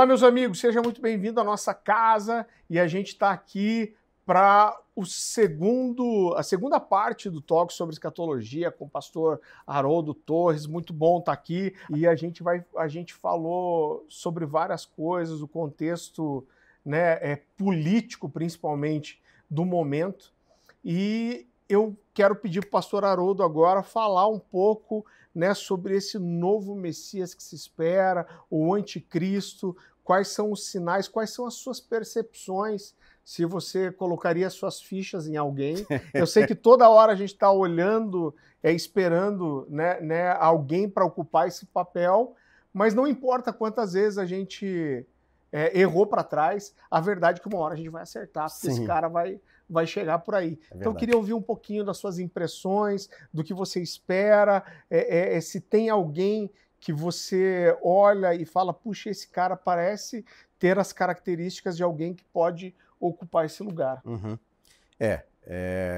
Olá, meus amigos, seja muito bem-vindo à nossa casa e a gente está aqui para a segunda parte do talk sobre escatologia com o pastor Haroldo Torres. Muito bom estar aqui e a gente falou sobre várias coisas, o contexto, né, político principalmente do momento, e eu quero pedir para o pastor Haroldo agora falar um pouco, né, sobre esse novo Messias que se espera, o anticristo, quais são os sinais, quais são as suas percepções, se você colocaria suas fichas em alguém. Eu sei que toda hora a gente está olhando, esperando, né, alguém para ocupar esse papel, mas não importa quantas vezes a gente errou para trás, a verdade é que uma hora a gente vai acertar, porque esse cara vai chegar por aí. Então eu queria ouvir um pouquinho das suas impressões, do que você espera, se tem alguém que você olha e fala, puxa, esse cara parece ter as características de alguém que pode ocupar esse lugar. Uhum.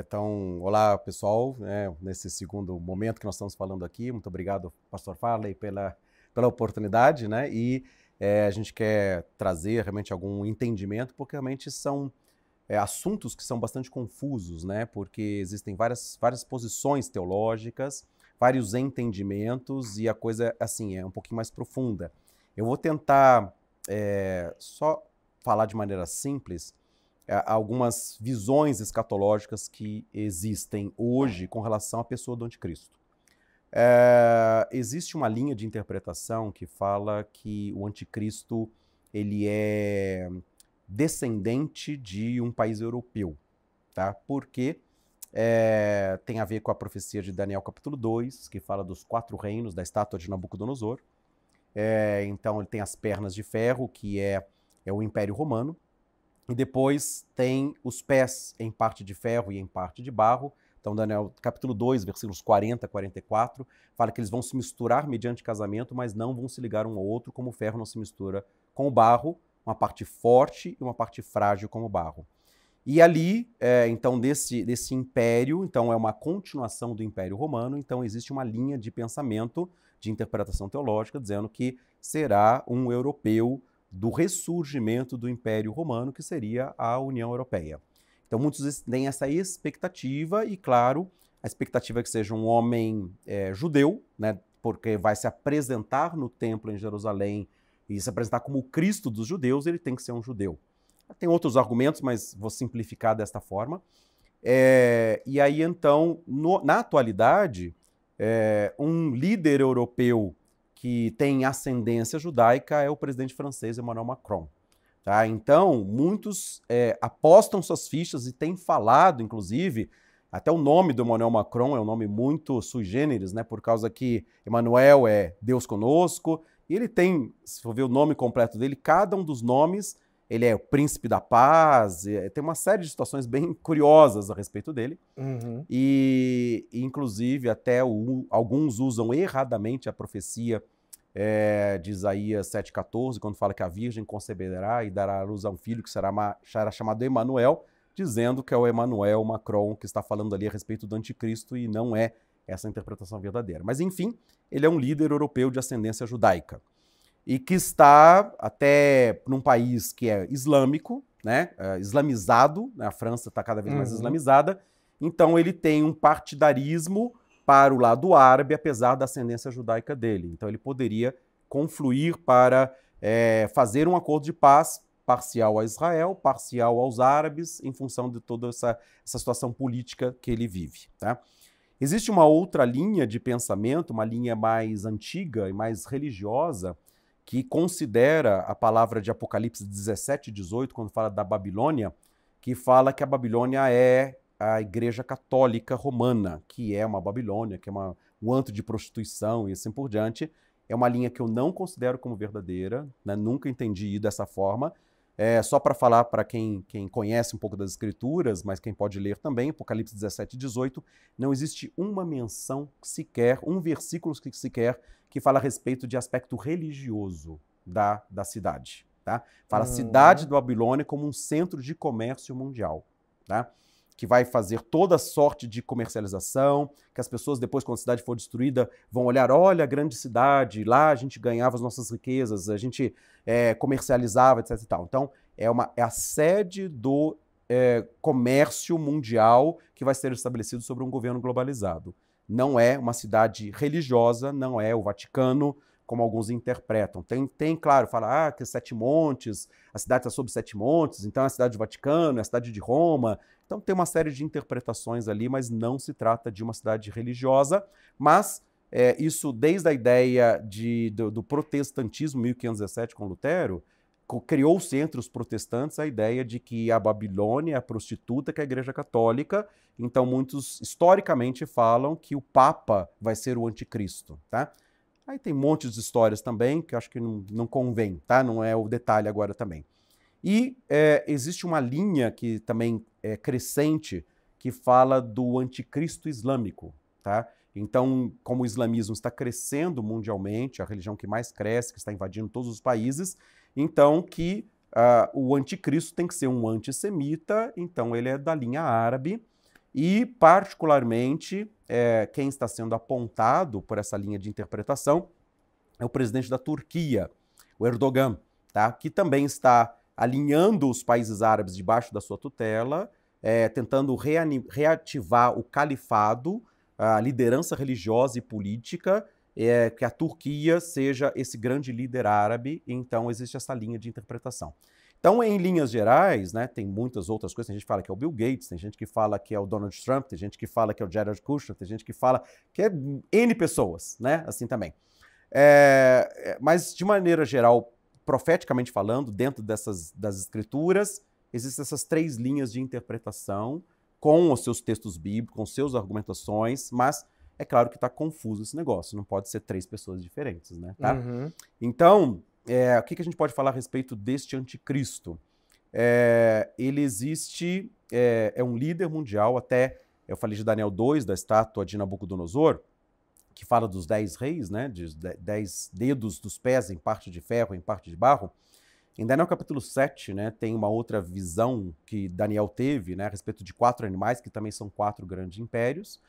Então, olá pessoal, nesse segundo momento que nós estamos falando aqui, muito obrigado, pastor Farley, pela oportunidade, né? E a gente quer trazer realmente algum entendimento, porque realmente são assuntos que são bastante confusos, né? Porque existem várias posições teológicas, vários entendimentos, e a coisa, assim, é um pouquinho mais profunda. Eu vou tentar só falar de maneira simples algumas visões escatológicas que existem hoje com relação à pessoa do anticristo. Existe uma linha de interpretação que fala que o anticristo ele é descendente de um país europeu, tá? Porque tem a ver com a profecia de Daniel capítulo 2, que fala dos 4 reinos da estátua de Nabucodonosor. Então ele tem as pernas de ferro, que é o Império Romano, e depois tem os pés em parte de ferro e em parte de barro. Então Daniel capítulo 2, versículos 40 a 44, fala que eles vão se misturar mediante casamento, mas não vão se ligar um ao outro, como o ferro não se mistura com o barro, uma parte forte e uma parte frágil como o barro. E ali, então, desse império, então é uma continuação do Império Romano, então existe uma linha de pensamento, de interpretação teológica, dizendo que será um europeu do ressurgimento do Império Romano, que seria a União Europeia. Então muitos têm essa expectativa, e claro, a expectativa é que seja um homem judeu, né, porque vai se apresentar no templo em Jerusalém, e se apresentar como o Cristo dos judeus, ele tem que ser um judeu. Tem outros argumentos, mas vou simplificar desta forma. E aí, então, na atualidade, um líder europeu que tem ascendência judaica é o presidente francês Emmanuel Macron. Tá? Então, muitos apostam suas fichas e têm falado, inclusive, até o nome do Emmanuel Macron é um nome muito sui generis, né, por causa que Emmanuel é Deus conosco, e ele tem, se for ver o nome completo dele, cada um dos nomes, ele é o príncipe da paz, tem uma série de situações bem curiosas a respeito dele. Uhum. E inclusive, até alguns usam erradamente a profecia de Isaías 7,14, quando fala que a virgem conceberá e dará à luz a um filho que será chamado Emanuel, dizendo que é o Emmanuel Macron que está falando ali a respeito do anticristo, e não é essa a interpretação verdadeira. Mas, enfim, ele é um líder europeu de ascendência judaica e que está até num país que é islâmico, né, islamizado, né, a França está cada vez mais islamizada, então ele tem um partidarismo para o lado árabe, apesar da ascendência judaica dele. Então ele poderia confluir para fazer um acordo de paz parcial a Israel, parcial aos árabes, em função de toda essa situação política que ele vive. Tá? Existe uma outra linha de pensamento, uma linha mais antiga e mais religiosa, que considera a palavra de Apocalipse 17 e 18, quando fala da Babilônia, que fala que a Babilônia é a Igreja Católica Romana, que é uma Babilônia, que é um antro de prostituição e assim por diante. É uma linha que eu não considero como verdadeira, né? Nunca entendi dessa forma. Só para falar para quem conhece um pouco das Escrituras, mas quem pode ler também, Apocalipse 17 e 18, não existe uma menção sequer, um versículo sequer, que fala a respeito de aspecto religioso da cidade. Tá? Fala a cidade da Babilônia como um centro de comércio mundial. Tá? que vai fazer toda sorte de comercialização, que as pessoas depois, quando a cidade for destruída, vão olhar, olha a grande cidade, lá a gente ganhava as nossas riquezas, a gente comercializava, etc e tal. Então, é a sede do comércio mundial que vai ser estabelecido sobre um governo globalizado. Não é uma cidade religiosa, não é o Vaticano, como alguns interpretam. Tem claro, fala que Sete Montes, a cidade está sob Sete Montes, então é a cidade do Vaticano, é a cidade de Roma. Então tem uma série de interpretações ali, mas não se trata de uma cidade religiosa. Mas isso, desde a ideia do protestantismo, 1517, com Lutero, criou-se entre os protestantes a ideia de que a Babilônia é a prostituta que é a Igreja Católica. Então muitos, historicamente, falam que o Papa vai ser o anticristo, tá? Aí tem montes de histórias também, que eu acho que não convém, tá? Não é o detalhe agora também. E existe uma linha que também é crescente, que fala do anticristo islâmico, tá? Então, como o islamismo está crescendo mundialmente, a religião que mais cresce, que está invadindo todos os países, então que o anticristo tem que ser um antissemita, então ele é da linha árabe, e particularmente quem está sendo apontado por essa linha de interpretação é o presidente da Turquia, o Erdogan, tá? Que também está alinhando os países árabes debaixo da sua tutela, tentando reativar o califado, a liderança religiosa e política, que a Turquia seja esse grande líder árabe, então existe essa linha de interpretação. Então, em linhas gerais, né, tem muitas outras coisas, tem gente que fala que é o Bill Gates, tem gente que fala que é o Donald Trump, tem gente que fala que é o Jared Kushner, tem gente que fala que é N pessoas, né, assim também. Mas, de maneira geral, profeticamente falando, dentro das escrituras, existem essas três linhas de interpretação com os seus textos bíblicos, com suas argumentações, mas é claro que está confuso esse negócio, não pode ser três pessoas diferentes, né? Tá? Uhum. Então, o que a gente pode falar a respeito deste anticristo? Ele existe, é um líder mundial, até eu falei de Daniel 2, da estátua de Nabucodonosor, que fala dos 10 reis, né, de 10 dedos dos pés, em parte de ferro, em parte de barro. Em Daniel capítulo 7, né, tem uma outra visão que Daniel teve, né, a respeito de 4 animais, que também são 4 grandes impérios.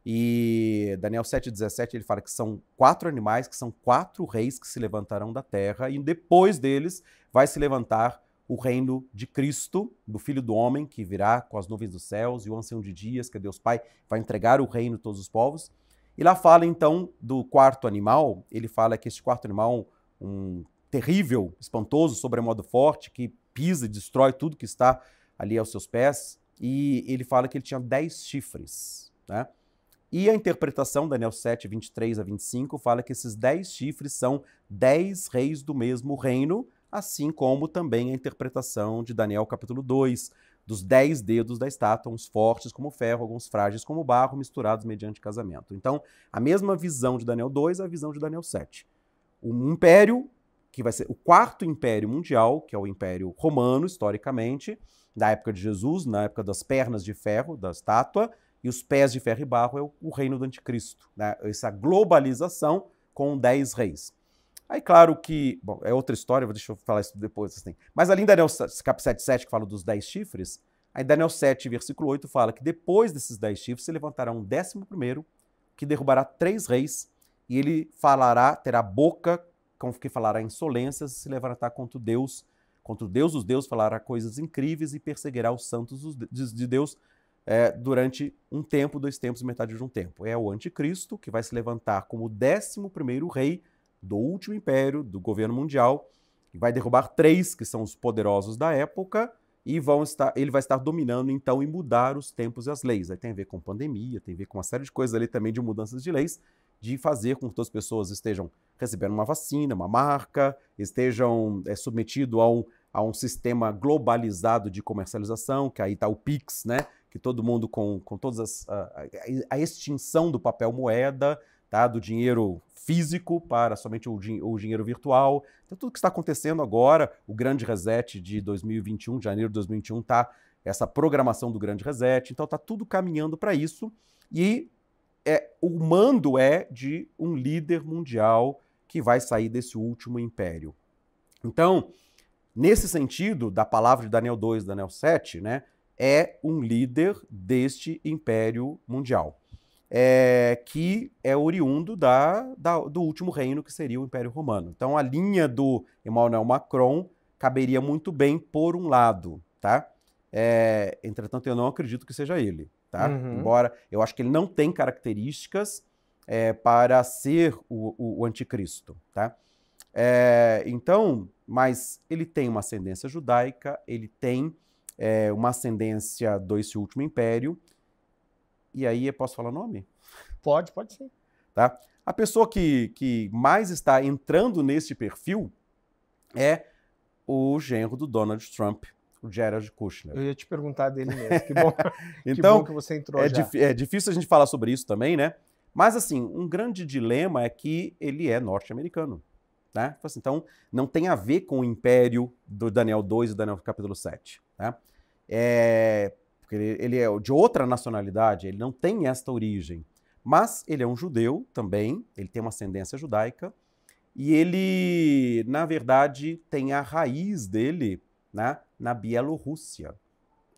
E Daniel 7,17, ele fala que são 4 animais, que são 4 reis que se levantarão da terra, e depois deles vai se levantar o reino de Cristo, do Filho do Homem, que virá com as nuvens dos céus, e o ancião de dias, que é Deus Pai, vai entregar o reino a todos os povos. E lá fala, então, do quarto animal. Ele fala que este quarto animal, um terrível, espantoso, sobremodo forte, que pisa e destrói tudo que está ali aos seus pés. E ele fala que ele tinha 10 chifres, né? E a interpretação, Daniel 7, 23 a 25, fala que esses 10 chifres são 10 reis do mesmo reino, assim como também a interpretação de Daniel capítulo 2, dos 10 dedos da estátua, uns fortes como ferro, alguns frágeis como barro, misturados mediante casamento. Então, a mesma visão de Daniel 2 é a visão de Daniel 7. Um império, que vai ser o quarto império mundial, que é o Império Romano, historicamente, da época de Jesus, na época das pernas de ferro, da estátua, e os pés de ferro e barro é o reino do anticristo, né? Essa globalização com 10 reis. Aí, claro que, bom, é outra história, deixa eu falar isso depois, assim. Mas ali em Daniel capítulo 7, que fala dos 10 chifres, aí Daniel 7, versículo 8, fala que depois desses 10 chifres se levantará um 11º, que derrubará 3 reis, e ele falará, terá boca, com que falará insolências, e se levantará contra o Deus dos deuses, falará coisas incríveis e perseguirá os santos de Deus durante um tempo, 2 tempos e metade de um tempo. É o anticristo, que vai se levantar como o 11º rei do último império, do governo mundial, e vai derrubar 3, que são os poderosos da época, e ele vai estar dominando, então, e mudar os tempos e as leis. Aí tem a ver com pandemia, tem a ver com uma série de coisas ali também de mudanças de leis, de fazer com que todas as pessoas estejam recebendo uma vacina, uma marca, estejam submetidos a um sistema globalizado de comercialização, que aí está o Pix, né? Que todo mundo com todas a extinção do papel moeda, tá? Do dinheiro físico para somente o dinheiro virtual. Então, tudo que está acontecendo agora, o grande reset de 2021, janeiro de 2021, tá? Essa programação do grande reset. Então, tá tudo caminhando para isso. E o mando é de um líder mundial que vai sair desse último império. Então, nesse sentido, da palavra de Daniel 2, Daniel 7, né? é um líder deste império mundial, que é oriundo do último reino, que seria o Império Romano. Então, a linha do Emmanuel Macron caberia muito bem por um lado, tá? Entretanto, eu não acredito que seja ele, tá? Embora eu acho que ele não tem características para ser o anticristo, tá? Então, mas ele tem uma ascendência judaica, ele tem uma ascendência desse último império. E aí, eu posso falar o nome? Pode sim. Tá? A pessoa que mais está entrando nesse perfil é o genro do Donald Trump, o Jared Kushner. Eu ia te perguntar dele mesmo. Que bom, então, que bom que você entrou já. É difícil a gente falar sobre isso também, né? Mas, assim, um grande dilema é que ele é norte-americano. Né? Então, não tem a ver com o império do Daniel 2 e Daniel capítulo 7. Né? Porque ele é de outra nacionalidade, ele não tem esta origem. Mas ele é um judeu também, ele tem uma ascendência judaica, e ele, na verdade, tem a raiz dele, né, na Bielorrússia.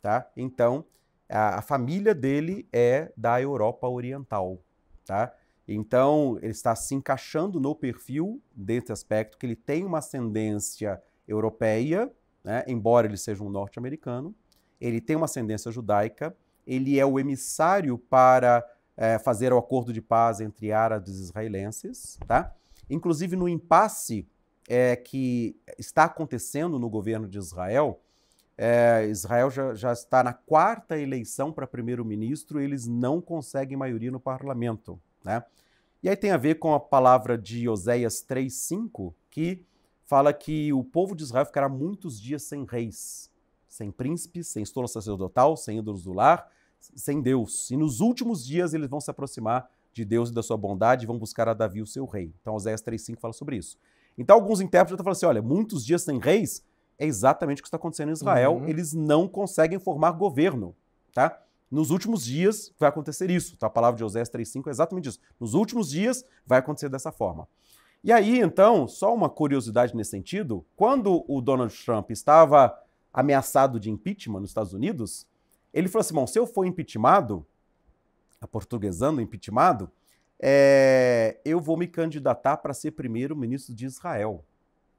Tá? Então, a família dele é da Europa Oriental. Tá? Então, ele está se encaixando no perfil desse aspecto, que ele tem uma ascendência europeia, né, embora ele seja um norte-americano, ele tem uma ascendência judaica, ele é o emissário para fazer o acordo de paz entre árabes e israelenses, tá? Inclusive no impasse que está acontecendo no governo de Israel, Israel já está na 4ª eleição para primeiro-ministro, eles não conseguem maioria no parlamento, né? E aí tem a ver com a palavra de Oséias 3:5, que fala que o povo de Israel ficará muitos dias sem reis, sem príncipes, sem estola sacerdotal, sem ídolos do lar, sem Deus. E nos últimos dias eles vão se aproximar de Deus e da sua bondade e vão buscar a Davi, o seu rei. Então Oséias 3:5 fala sobre isso. Então alguns intérpretes estão falando assim, olha, muitos dias sem reis é exatamente o que está acontecendo em Israel. Eles não conseguem formar governo, tá? Nos últimos dias vai acontecer isso. Então, a palavra de Oséias 3:5 é exatamente isso. Nos últimos dias vai acontecer dessa forma. E aí, então, só uma curiosidade nesse sentido, quando o Donald Trump estava ameaçado de impeachment nos Estados Unidos, ele falou assim, bom, se eu for impeachmentado, aportuguesando impeachmentado, eu vou me candidatar para ser primeiro-ministro de Israel.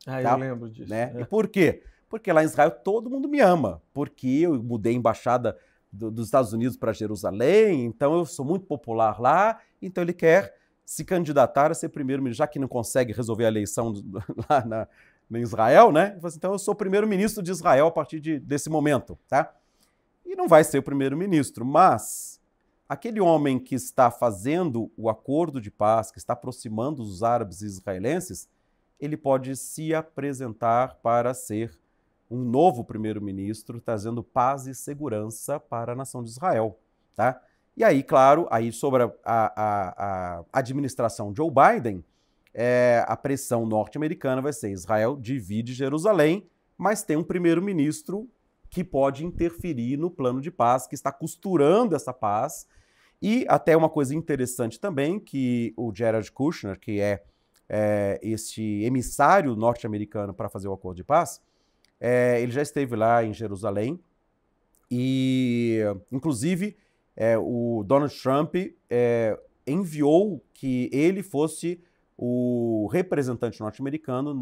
Ah, tá? Eu lembro disso. Né? E por quê? Porque lá em Israel todo mundo me ama, porque eu mudei a embaixada dos Estados Unidos para Jerusalém, então eu sou muito popular lá, então ele quer se candidatar a ser primeiro-ministro, já que não consegue resolver a eleição lá em Israel, né? Então eu sou primeiro-ministro de Israel a partir desse momento, tá? E não vai ser o primeiro-ministro, mas aquele homem que está fazendo o acordo de paz, que está aproximando os árabes e israelenses, ele pode se apresentar para ser um novo primeiro-ministro, trazendo paz e segurança para a nação de Israel, tá? E aí, claro, aí sobre a administração Joe Biden, a pressão norte-americana vai ser Israel divide Jerusalém, mas tem um primeiro-ministro que pode interferir no plano de paz, que está costurando essa paz. E até uma coisa interessante também, que o Jared Kushner, que é este emissário norte-americano para fazer o acordo de paz, ele já esteve lá em Jerusalém e, inclusive, o Donald Trump enviou que ele fosse o representante norte-americano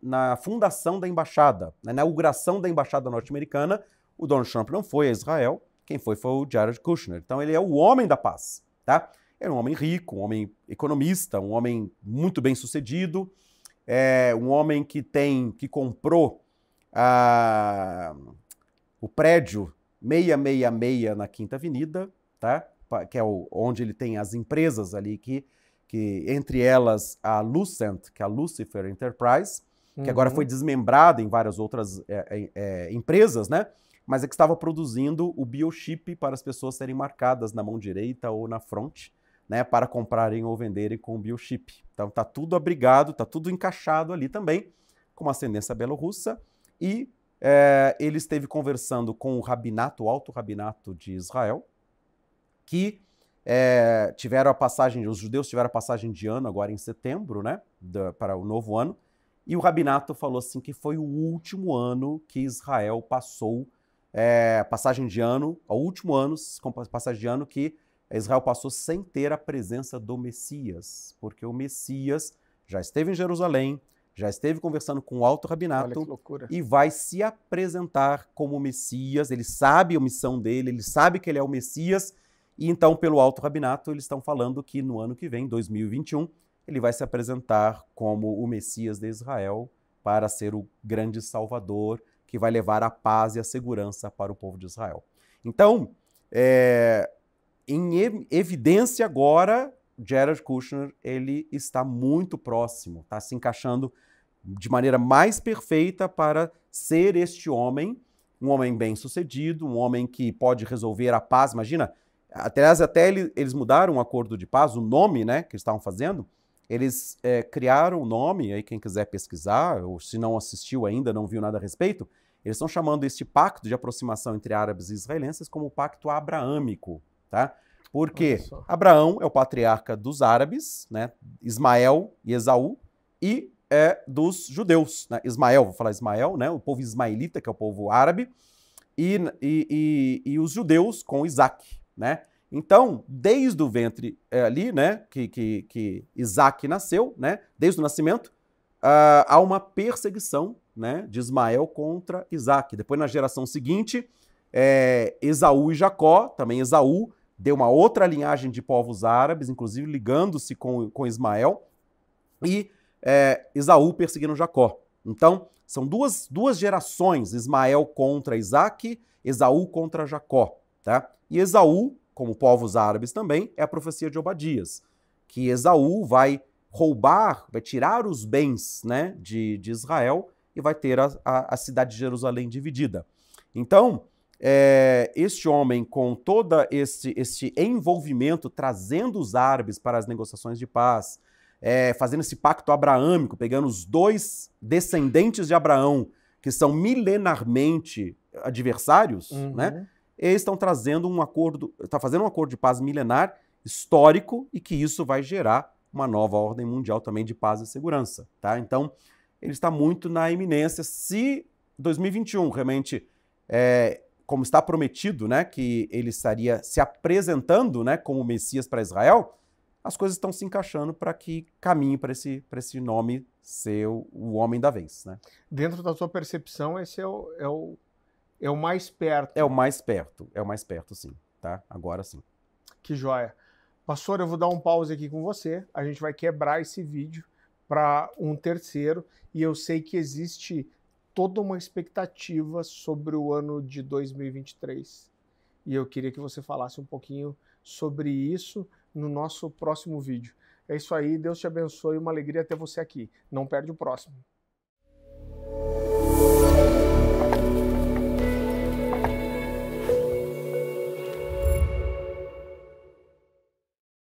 na fundação da embaixada, na inauguração da embaixada norte-americana. O Donald Trump não foi a Israel, quem foi o Jared Kushner. Então ele é o homem da paz, tá? É um homem rico, um homem economista, um homem muito bem sucedido, um homem que comprou o prédio 666 na Quinta Avenida, tá? Que é onde ele tem as empresas ali, que entre elas a Lucent, que é a Lucifer Enterprise, que agora foi desmembrada em várias outras empresas, né? Mas que estava produzindo o biochip para as pessoas serem marcadas na mão direita ou na fronte, né? Para comprarem ou venderem com o biochip. Então tá tudo abrigado, tá tudo encaixado ali também, com uma ascendência belorrussa. E ele esteve conversando com o alto rabinato de Israel, que tiveram a passagem, os judeus tiveram a passagem de ano agora em setembro, né, para o novo ano, e o rabinato falou assim que foi o último ano que Israel passou passagem de ano, ao último ano, com passagem de ano que Israel passou sem ter a presença do Messias, porque o Messias já esteve em Jerusalém, já esteve conversando com o alto rabinato e vai se apresentar como Messias. Ele sabe a missão dele, ele sabe que ele é o Messias, e então, pelo alto rabinato, eles estão falando que no ano que vem, 2021, ele vai se apresentar como o Messias de Israel para ser o grande Salvador que vai levar a paz e a segurança para o povo de Israel. Então, em evidência agora, Jared Kushner, ele está muito próximo, está se encaixando de maneira mais perfeita para ser este homem, um homem bem-sucedido, um homem que pode resolver a paz. Imagina, até eles mudaram o acordo de paz, o nome, né, que eles estavam fazendo, eles criaram o nome, aí quem quiser pesquisar, ou se não assistiu ainda, não viu nada a respeito, eles estão chamando este pacto de aproximação entre árabes e israelenses como o pacto abraâmico, tá? Porque Abraão é o patriarca dos árabes, né? Ismael e Esaú, e dos judeus, né? Ismael, vou falar Ismael, né? O povo ismaelita, que é o povo árabe, e os judeus com Isaac, né? Então, desde o ventre ali, né, que Isaac nasceu, né, desde o nascimento, há uma perseguição, né, de Ismael contra Isaac. Depois, na geração seguinte, Esaú e Jacó, também Esaú, deu uma outra linhagem de povos árabes, inclusive ligando-se com Ismael, e Esaú perseguindo Jacó. Então, são duas gerações, Ismael contra Isaac, Esaú contra Jacó, tá? E Esaú, como povos árabes também, é a profecia de Obadias, que Esaú vai roubar, vai tirar os bens, né, de Israel e vai ter a cidade de Jerusalém dividida. Então, este homem, com todo esse envolvimento, trazendo os árabes para as negociações de paz, fazendo esse pacto abraâmico, pegando os dois descendentes de Abraão, que são milenarmente adversários, né? Eles estão trazendo fazendo um acordo de paz milenar histórico e que isso vai gerar uma nova ordem mundial também de paz e segurança, tá? Então, ele está muito na iminência. Se 2021 realmente, como está prometido, né, que ele estaria se apresentando, né, como Messias para Israel, as coisas estão se encaixando para que caminhe para esse nome ser o homem da vez, né? Dentro da sua percepção, esse é o mais perto. É o mais perto, sim, tá? Agora sim. Que joia. Pastor, eu vou dar um pause aqui com você, a gente vai quebrar esse vídeo para um terceiro, e eu sei que existe toda uma expectativa sobre o ano de 2023. E eu queria que você falasse um pouquinho sobre isso no nosso próximo vídeo. É isso aí, Deus te abençoe, uma alegria ter você aqui. Não perde o próximo.